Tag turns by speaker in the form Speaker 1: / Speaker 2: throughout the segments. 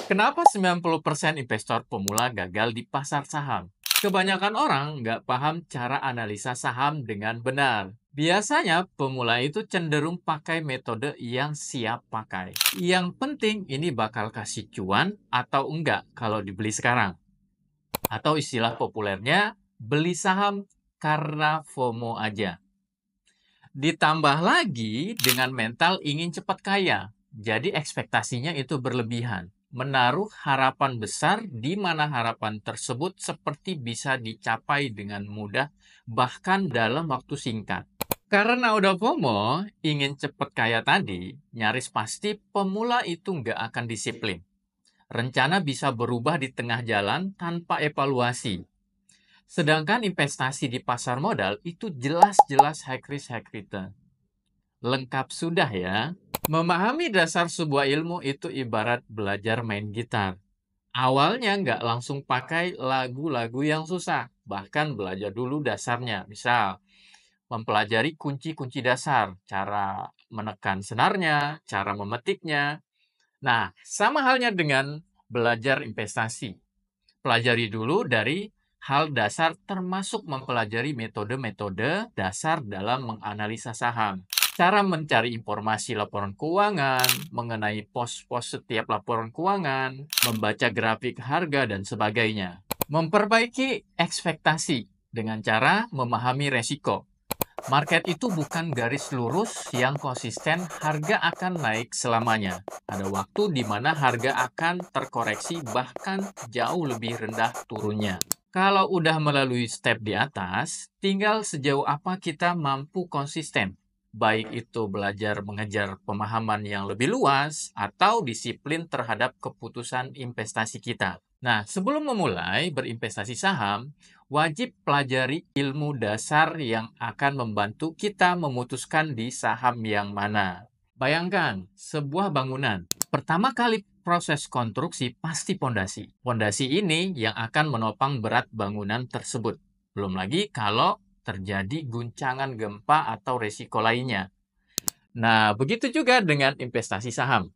Speaker 1: Kenapa 90% investor pemula gagal di pasar saham? Kebanyakan orang nggak paham cara analisa saham dengan benar. Biasanya pemula itu cenderung pakai metode yang siap pakai. Yang penting ini bakal kasih cuan atau enggak kalau dibeli sekarang. Atau istilah populernya, beli saham karena FOMO aja. Ditambah lagi dengan mental ingin cepat kaya. Jadi ekspektasinya itu berlebihan. Menaruh harapan besar di mana harapan tersebut seperti bisa dicapai dengan mudah bahkan dalam waktu singkat. Karena udah FOMO, ingin cepat kaya tadi, nyaris pasti pemula itu nggak akan disiplin. Rencana bisa berubah di tengah jalan tanpa evaluasi. Sedangkan investasi di pasar modal itu jelas-jelas high risk high return. Lengkap sudah ya. Memahami dasar sebuah ilmu itu ibarat belajar main gitar. Awalnya nggak langsung pakai lagu-lagu yang susah. Bahkan belajar dulu dasarnya. Misal, mempelajari kunci-kunci dasar. Cara menekan senarnya, cara memetiknya. Nah, sama halnya dengan belajar investasi. Pelajari dulu dari hal dasar termasuk mempelajari metode-metode dasar dalam menganalisa saham. Cara mencari informasi laporan keuangan, mengenai pos-pos setiap laporan keuangan, membaca grafik harga, dan sebagainya. Memperbaiki ekspektasi dengan cara memahami resiko. Market itu bukan garis lurus yang konsisten, harga akan naik selamanya. Ada waktu di mana harga akan terkoreksi bahkan jauh lebih rendah turunnya. Kalau udah melalui step di atas, tinggal sejauh apa kita mampu konsisten. Baik itu belajar mengejar pemahaman yang lebih luas atau disiplin terhadap keputusan investasi kita. Nah, sebelum memulai berinvestasi saham, wajib pelajari ilmu dasar yang akan membantu kita memutuskan di saham yang mana. Bayangkan, sebuah bangunan. Pertama kali proses konstruksi pasti pondasi. Pondasi ini yang akan menopang berat bangunan tersebut. Belum lagi kalau terjadi guncangan gempa atau resiko lainnya. Nah, begitu juga dengan investasi saham.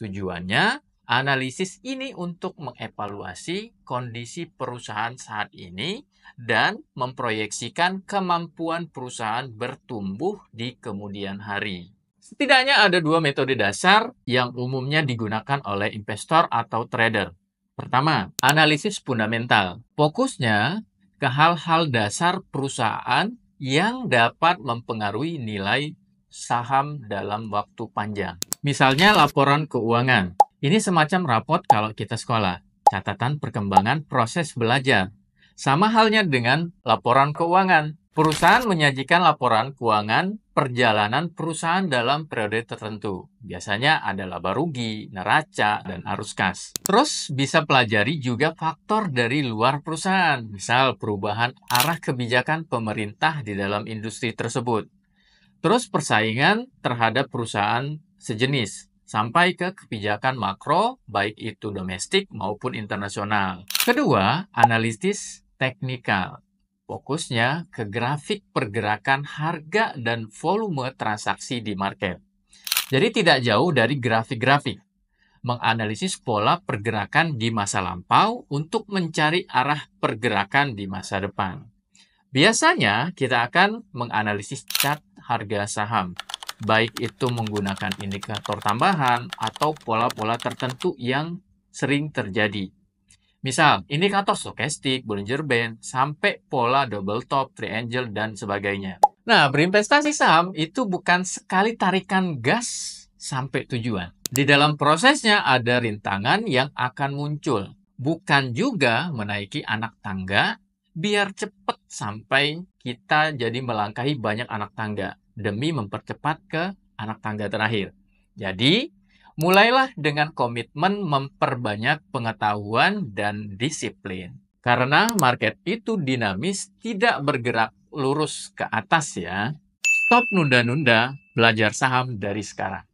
Speaker 1: Tujuannya, analisis ini untuk mengevaluasi kondisi perusahaan saat ini dan memproyeksikan kemampuan perusahaan bertumbuh di kemudian hari. Setidaknya ada dua metode dasar yang umumnya digunakan oleh investor atau trader. Pertama, analisis fundamental. Fokusnya ke hal-hal dasar perusahaan yang dapat mempengaruhi nilai saham dalam waktu panjang. Misalnya laporan keuangan. Ini semacam rapot kalau kita sekolah. Catatan perkembangan proses belajar. Sama halnya dengan laporan keuangan. Perusahaan menyajikan laporan keuangan perjalanan perusahaan dalam periode tertentu. Biasanya ada laba rugi, neraca, dan arus kas. Terus bisa pelajari juga faktor dari luar perusahaan. Misal perubahan arah kebijakan pemerintah di dalam industri tersebut. Terus persaingan terhadap perusahaan sejenis, sampai ke kebijakan makro, baik itu domestik maupun internasional. Kedua, analisis teknikal. Fokusnya ke grafik pergerakan harga dan volume transaksi di market. Jadi tidak jauh dari grafik-grafik. Menganalisis pola pergerakan di masa lampau untuk mencari arah pergerakan di masa depan. Biasanya kita akan menganalisis chart harga saham, baik itu menggunakan indikator tambahan atau pola-pola tertentu yang sering terjadi. Misal, indikator stokastik, Bollinger Band, sampai pola double top, triangle, dan sebagainya. Nah, berinvestasi saham itu bukan sekali tarikan gas sampai tujuan. Di dalam prosesnya ada rintangan yang akan muncul. Bukan juga menaiki anak tangga biar cepat sampai kita jadi melangkahi banyak anak tangga demi mempercepat ke anak tangga terakhir. Jadi, mulailah dengan komitmen memperbanyak pengetahuan dan disiplin. Karena market itu dinamis, tidak bergerak lurus ke atas ya. Stop nunda-nunda, belajar saham dari sekarang.